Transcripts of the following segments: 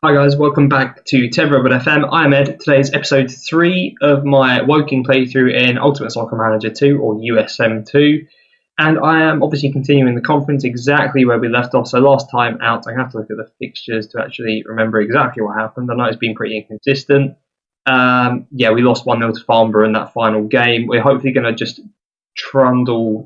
Hi guys, welcome back to TedRedwoodFM. I'm Ed. Today's episode 3 of my Woking playthrough in Ultimate Soccer Manager 2 or USM 2. And I am obviously continuing the conference exactly where we left off. So last time out, I have to look at the fixtures to actually remember exactly what happened. I know it's been pretty inconsistent. We lost 1-0 to Farnborough in that final game. We're hopefully going to just chunder?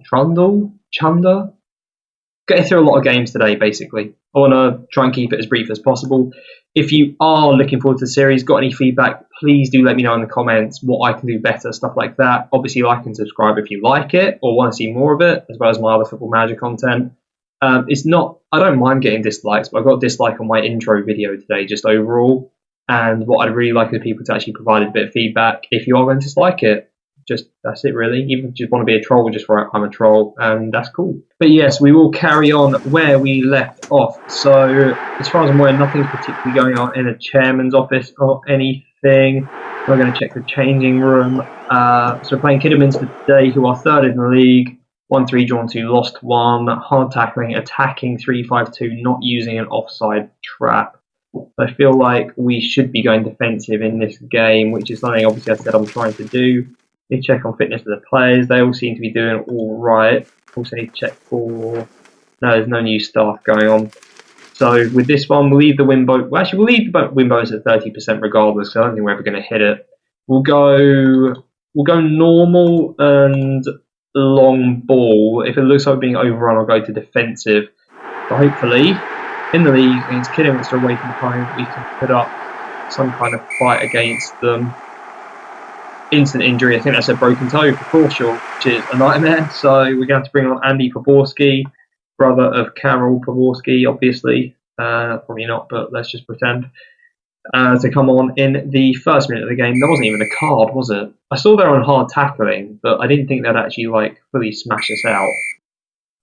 Getting through a lot of games today, basically. I want to try and keep it as brief as possible. If you are looking forward to the series, got any feedback, please do let me know in the comments what I can do better, stuff like that. Obviously, like and subscribe if you like it or want to see more of it, as well as my other Football Manager content. I don't mind getting dislikes, but I got a dislike on my intro video today, just overall. And what I'd really like is people to actually provide a bit of feedback if you are going to dislike it. That's it really. Even if you just want to be a troll, just write I'm a troll, and that's cool. But yes, we will carry on where we left off. So as far as I'm aware, nothing's particularly going on in the chairman's office or anything. We're going to check the changing room. So we're playing Kidderminster today, who are third in the league. 1-3 drawn 2, lost 1. Hard tackling, attacking 3-5-2, not using an offside trap. I feel like we should be going defensive in this game, which is something obviously I said I'm trying to do. Need to check on fitness of the players. They all seem to be doing all right. Also need to check for... No, there's no new staff going on. So with this one, we'll leave the win bonus. Well, actually, we'll leave the win bonus at 30% regardless, because I don't think we're ever going to hit it. We'll go normal and long ball. If it looks like we're being overrun, I'll go to defensive. But hopefully, in the league against Kidderminster away from home, we can put up some kind of fight against them. Instant injury, I think that's a broken toe for Crawshaw, which is a nightmare. So we're going to have to bring on Andy Poborski, brother of Carol Poborski, obviously. Probably not, but let's just pretend. To come on in the first minute of the game. That wasn't even a card, was it? I saw they're on hard tackling, but I didn't think they'd actually fully smash us out.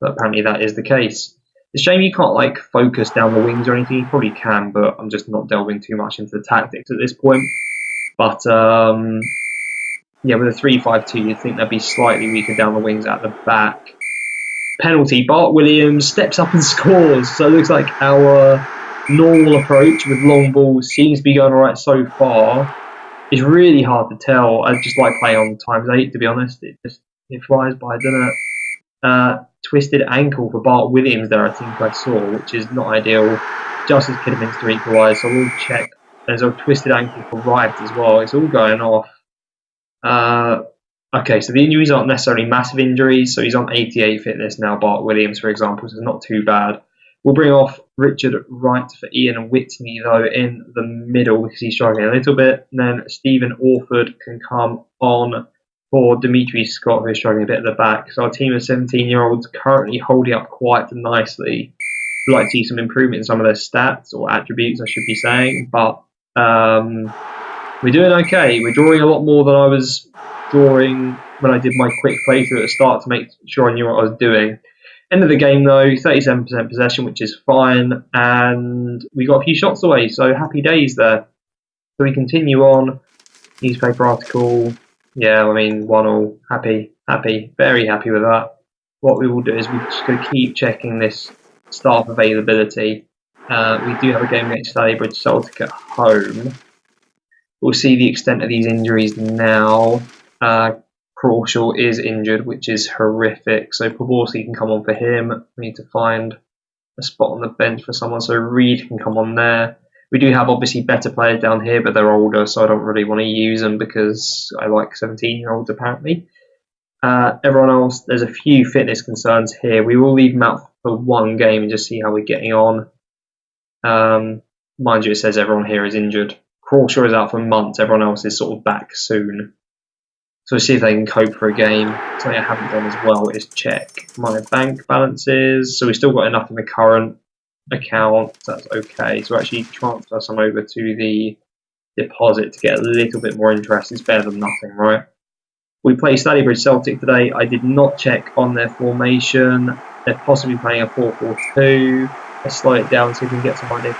But apparently that is the case. It's a shame you can't focus down the wings or anything. You probably can, but I'm just not delving too much into the tactics at this point. But with a 3-5-2, you'd think they'd be slightly weaker down the wings at the back. Penalty. Bart Williams steps up and scores. So it looks like our normal approach with long balls seems to be going all right so far. It's really hard to tell. I just like playing on ×8, to be honest. It flies by, doesn't it? Twisted ankle for Bart Williams there, I think I saw, which is not ideal. Just as Kidderminster equalised, so we'll check. There's a twisted ankle for Wright as well. It's all going off. Okay, so the injuries aren't necessarily massive injuries. So he's on 88 fitness now, Bart Williams, for example, so it's not too bad. We'll bring off Richard Wright for Ian Whitney, though, in the middle because he's struggling a little bit. And then Stephen Orford can come on for Dimitri Scott, who's struggling a bit at the back. So our team of 17-year-olds currently holding up quite nicely. We'd like to see some improvement in some of their stats, or attributes, I should be saying. But we're doing okay. We're drawing a lot more than I was drawing when I did my quick playthrough at the start to make sure I knew what I was doing. End of the game though, 37% possession, which is fine, and we got a few shots away, so happy days there. So we continue on. Newspaper article. 1-1. Happy. Very happy with that. What we will do is we're just going to keep checking this staff availability. We do have a game against Stalybridge Celtic at home. We'll see the extent of these injuries now. Crawshaw is injured, which is horrific. So Poborski can come on for him. We need to find a spot on the bench for someone. So Reed can come on there. We do have obviously better players down here, but they're older, so I don't really want to use them because I like 17-year-olds apparently. Everyone else, there's a few fitness concerns here. We will leave them out for one game and just see how we're getting on. Mind you, it says everyone here is injured. Crawshaw is out for months. Everyone else is sort of back soon. So we'll see if they can cope for a game. Something I haven't done as well is check my bank balances. So we've still got enough in the current account. So that's okay. So we'll actually transfer some over to the deposit to get a little bit more interest. It's better than nothing, right? We play Stalybridge Celtic today. I did not check on their formation. They're possibly playing a 4-4-2. Let's slow it down so we can get some idea.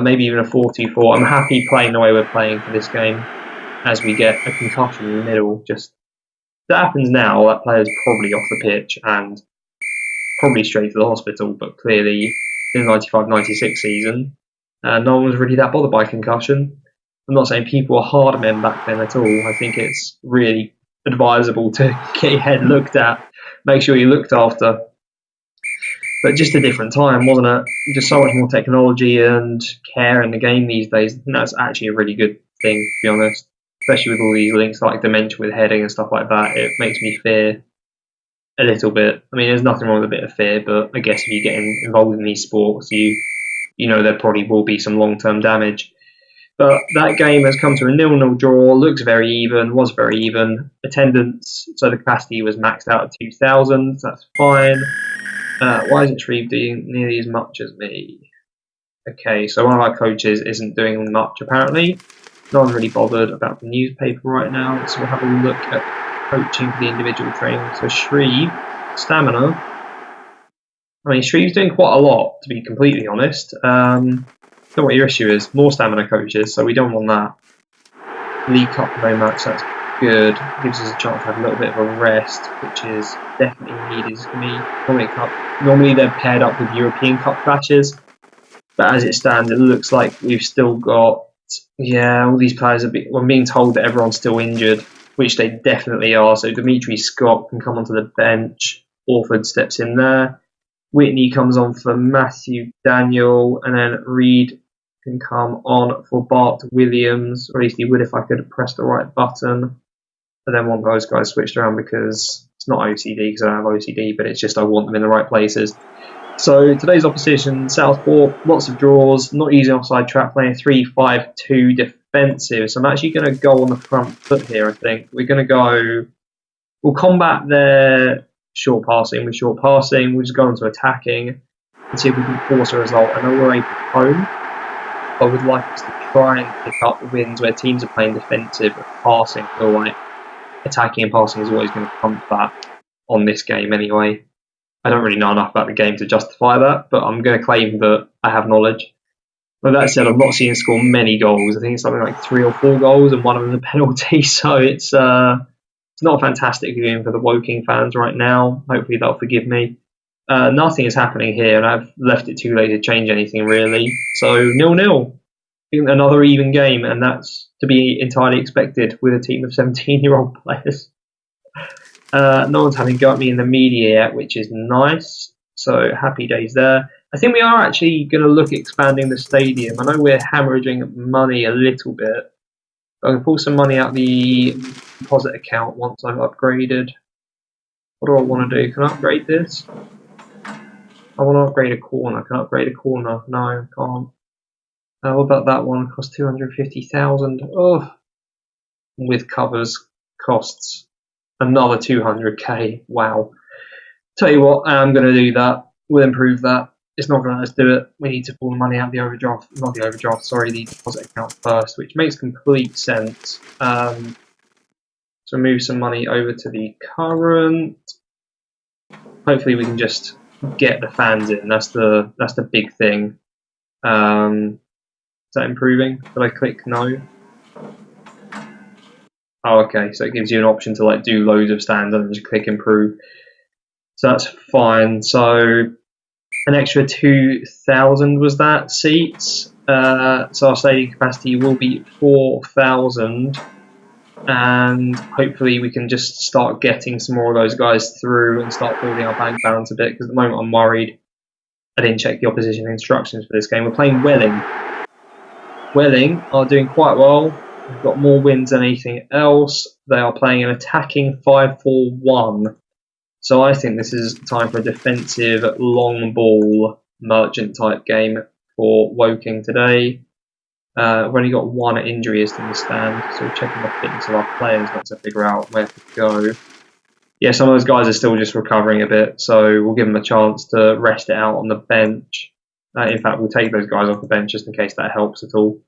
Maybe even a 4-2-4. I'm happy playing the way we're playing for this game as we get a concussion in the middle. Just that happens now. That player's probably off the pitch and probably straight to the hospital, but clearly in the 95-96 season. No one was really that bothered by concussion. I'm not saying people were hard men back then at all. I think it's really advisable to get your head looked at, make sure you're looked after. But just a different time, wasn't it? Just so much more technology and care in the game these days. I think that's actually a really good thing, to be honest. Especially with all these links like dementia with heading and stuff like that. It makes me fear a little bit. I mean, there's nothing wrong with a bit of fear, but I guess if you get involved in these sports, you know there probably will be some long-term damage. But that game has come to a 0-0 draw, looks very even, was very even. Attendance, so the capacity was maxed out at 2,000, so that's fine. Why isn't Shreve doing nearly as much as me? Okay, so one of our coaches isn't doing much apparently. No one's really bothered about the newspaper right now, so we'll have a look at coaching for the individual training. So Shreve, stamina. I mean, Shreve's doing quite a lot, to be completely honest. Don't know what your issue is. More stamina coaches, so we don't want that. League Cup no match, that's good. Gives us a chance to have a little bit of a rest, which is definitely needed for me. Normally they're paired up with European Cup clashes, but as it stands, it looks like we've still got, all these players I'm being told that everyone's still injured, which they definitely are. So Dimitri Scott can come onto the bench. Orford steps in there. Whitney comes on for Matthew Daniel, and then Reed can come on for Bart Williams, or at least he would if I could press the right button. But then one of those guys switched around because it's not OCD, because I don't have OCD, but it's just I want them in the right places. So today's opposition, Southport, lots of draws, not using offside trap, playing 3-5-2 defensive. So I'm actually going to go on the front foot here, I think. We'll combat their short passing with short passing. We'll just go on to attacking and see if we can force a result. I know we're able to home. I would like us to try and pick up the wins where teams are playing defensive and passing. I feel like attacking and passing is always going to trump that on this game anyway. I don't really know enough about the game to justify that, but I'm going to claim that I have knowledge. With that said, I've not seen him score many goals. I think it's something like 3 or 4 goals, and one of them is a penalty. So it's not a fantastic viewing for the Woking fans right now. Hopefully they'll forgive me. Nothing is happening here, and I've left it too late to change anything really. So 0-0. Another even game, and that's to be entirely expected with a team of 17-year-old players. No one's having a go at me in the media yet, which is nice. So happy days there. I think we are actually going to look at expanding the stadium. I know we're hemorrhaging money a little bit. I'm going to pull some money out the deposit account once I've upgraded. What do I want to do? Can I upgrade this? I want to upgrade a corner. Can I upgrade a corner? No, I can't. What about that one? Cost 250,000. Oh, with covers costs another 200k. Wow. Tell you what, I'm going to do that. We'll improve that. It's not going to let us do it. We need to pull the money out of the overdraft. Not the overdraft, sorry, the deposit account first, which makes complete sense. So move some money over to the current. Hopefully we can just get the fans in. That's the big thing. Is that improving? Did I click no? Oh, okay. So it gives you an option to like do loads of stands and then just click improve. So that's fine. So an extra 2,000 was that seats. So our stadium capacity will be 4,000, and hopefully we can just start getting some more of those guys through and start building our bank balance a bit. Because at the moment I'm worried. I didn't check the opposition instructions for this game. We're playing Welling. Welling are doing quite well. They've got more wins than anything else. They are playing an attacking 5-4-1. So I think this is time for a defensive long ball merchant type game for Woking today. We've only got one injury to understand, so we're checking the fitness of our players to figure out where to go. Yeah, some of those guys are still just recovering a bit, so we'll give them a chance to rest it out on the bench. In fact, we'll take those guys off the bench just in case that helps at all.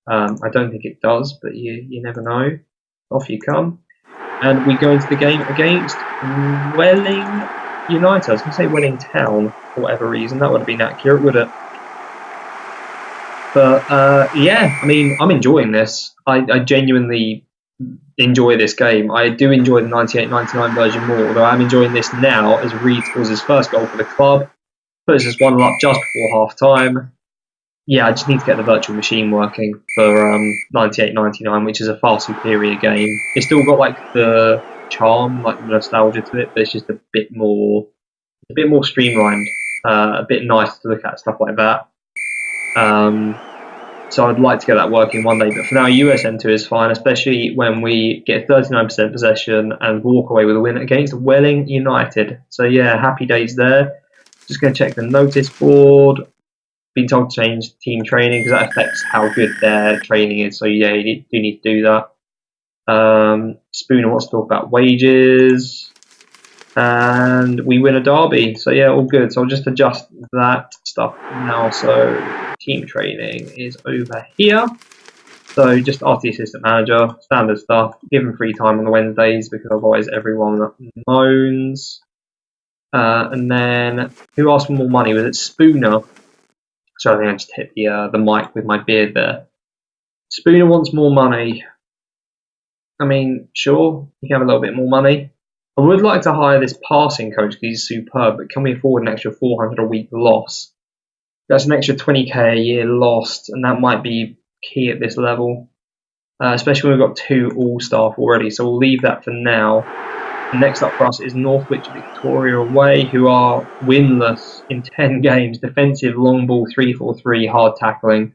I don't think it does, but you never know. Off you come. And we go into the game against Welling United. I was going to say Welling Town for whatever reason. That would have been accurate, would it? But yeah, I mean, I'm enjoying this. I genuinely enjoy this game. I do enjoy the 98-99 version more, although I'm enjoying this now as Reed scores his first goal for the club. Puts us 1 up just before half time. Yeah, I just need to get the virtual machine working for 98-99, which is a far superior game. It's still got like the charm, like the nostalgia to it, but it's just a bit more streamlined, a bit nice to look at, stuff like that. So I'd like to get that working one day, but for now, USN2 is fine, especially when we get 39% possession and walk away with a win against Welling United. So yeah, happy days there. Just going to check the notice board. Been told to change team training because that affects how good their training is. So yeah, you do need to do that. Spooner wants to talk about wages, and we win a derby. So yeah, all good. So I'll just adjust that stuff now. So team training is over here. So just ask the assistant manager, standard stuff. Give him free time on the Wednesdays because otherwise everyone moans. And then who asked for more money? Was it Spooner? So I think I just hit the mic with my beard there. Spooner wants more money. I mean, sure, you can have a little bit more money. I would like to hire this passing coach because he's superb, but can we afford an extra 400 a week loss? That's an extra 20k a year lost, and that might be key at this level, especially when we've got 2 all-staff already, so we'll leave that for now. Next up for us is Northwich Victoria away, who are winless in 10 games. Defensive, long ball, 3-4-3, hard tackling.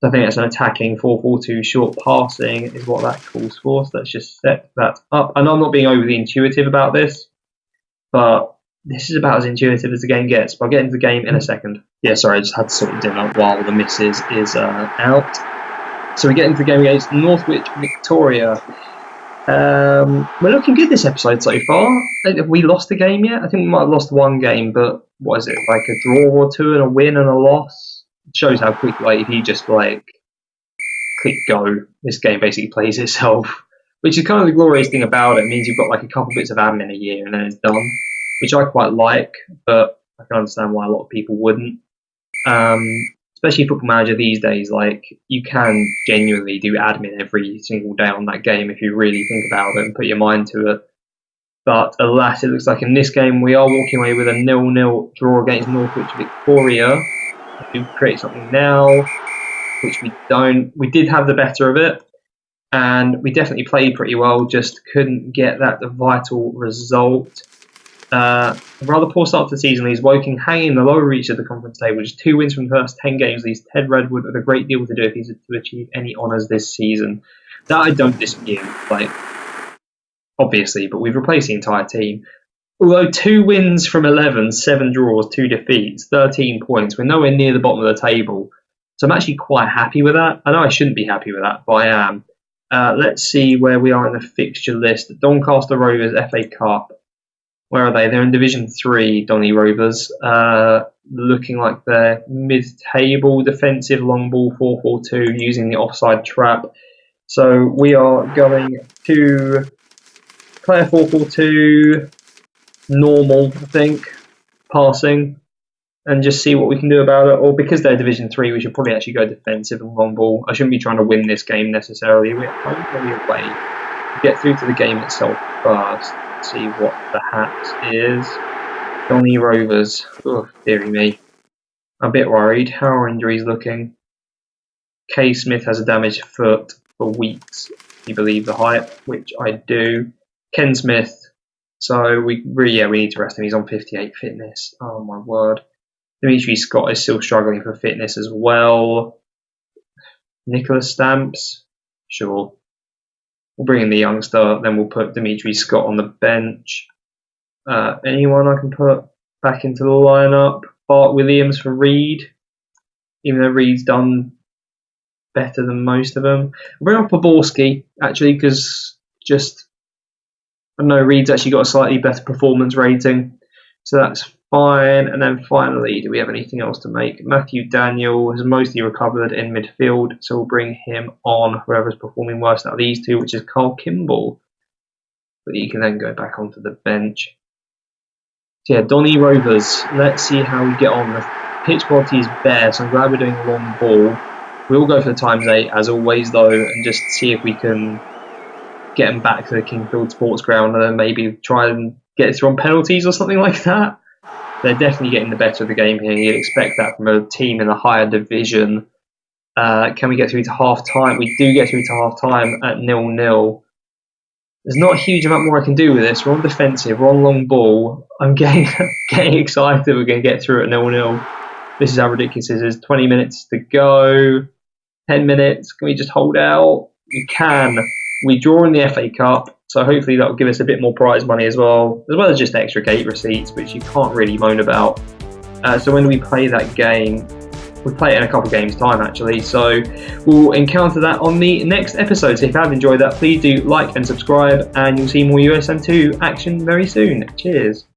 So I think that's an attacking 4-4-2, short passing is what that calls for. So let's just set that up. And I'm not being overly intuitive about this, but this is about as intuitive as the game gets. But I'll get into the game in a second. Yeah, sorry, I just had to sort of dinner while the missus is out. So we get into the game against Northwich Victoria. We're looking good this episode so far. Have we lost a game yet? I think we might have lost 1 game, but what is it, like a draw or 2 and a win and a loss? It shows how quick, like, if you just like click go, this game basically plays itself, which is kind of the glorious thing about it. It means you've got like a couple bits of admin a year and then it's done, which I quite like, but I can understand why a lot of people wouldn't. Especially Football Manager these days, like, you can genuinely do admin every single day on that game if you really think about it and put your mind to it. But alas, it looks like in this game we are walking away with a 0-0 draw against Northwich Victoria. We do create something now, which we don't. We did have the better of it, and we definitely played pretty well, just couldn't get that vital result. A rather poor start to the season leaves Woking hanging in the lower reach of the conference table. Just 2 wins from the first 10 games leaves Ted Redwood with a great deal to do if he's to achieve any honours this season. That I don't dispute, like, obviously, but we've replaced the entire team. Although 2 wins from 11, 7 draws, 2 defeats, 13 points, we're nowhere near the bottom of the table. So I'm actually quite happy with that. I know I shouldn't be happy with that, but I am. Let's see where we are in the fixture list. Doncaster Rovers, FA Cup. Where are they? They're in Division 3, Donny Rovers. Looking like they're mid-table, defensive, long ball, 4-4-2, using the offside trap. So we are going to play a 4-4-2, normal, I think, passing, and just see what we can do about it. Or because they're Division 3, we should probably actually go defensive and long ball. I shouldn't be trying to win this game necessarily. We're at home, we're away. Get through to the game itself first. See what the hat is. Donny Rovers. Oh, dearie me. I'm a bit worried. How are injuries looking? K. Smith has a damaged foot for weeks, if you believe the hype, which I do. Ken Smith. So we need to rest him. He's on 58 fitness. Oh my word. Dimitri Scott is still struggling for fitness as well. Nicholas Stamps. Sure. We'll bring in the youngster, then we'll put Dimitri Scott on the bench. Anyone I can put back into the lineup? Bart Williams for Reed, even though Reed's done better than most of them. I'll bring up Poborski, actually, because I know Reed's actually got a slightly better performance rating, so that's fine. And then finally, do we have anything else to make? Matthew Daniel has mostly recovered in midfield, so we'll bring him on, whoever's performing worse out of these two, which is Carl Kimball. But he can then go back onto the bench. So yeah, Donny Rovers, let's see how we get on. The pitch quality is bare, so I'm glad we're doing a long ball. We'll go for the ×8 as always though, and just see if we can get them back to the Kingfield Sports Ground and then maybe try and get through on penalties or something like that. they're definitely getting the better of the game here. You'd expect that from a team in a higher division. Can we get through to half-time? We do get through to half-time at 0-0. There's not a huge amount more I can do with this. We're on defensive, we're on long ball. I'm getting excited we're going to get through at 0-0. This is how ridiculous this is. 20 minutes to go. 10 minutes. Can we just hold out? We can. We draw in the FA Cup, so hopefully that will give us a bit more prize money as well as just extra gate receipts, which you can't really moan about. So when do we play that game? We'll play it in a couple of games' time, actually. So we'll encounter that on the next episode. So if you have enjoyed that, please do like and subscribe, and you'll see more USM2 action very soon. Cheers.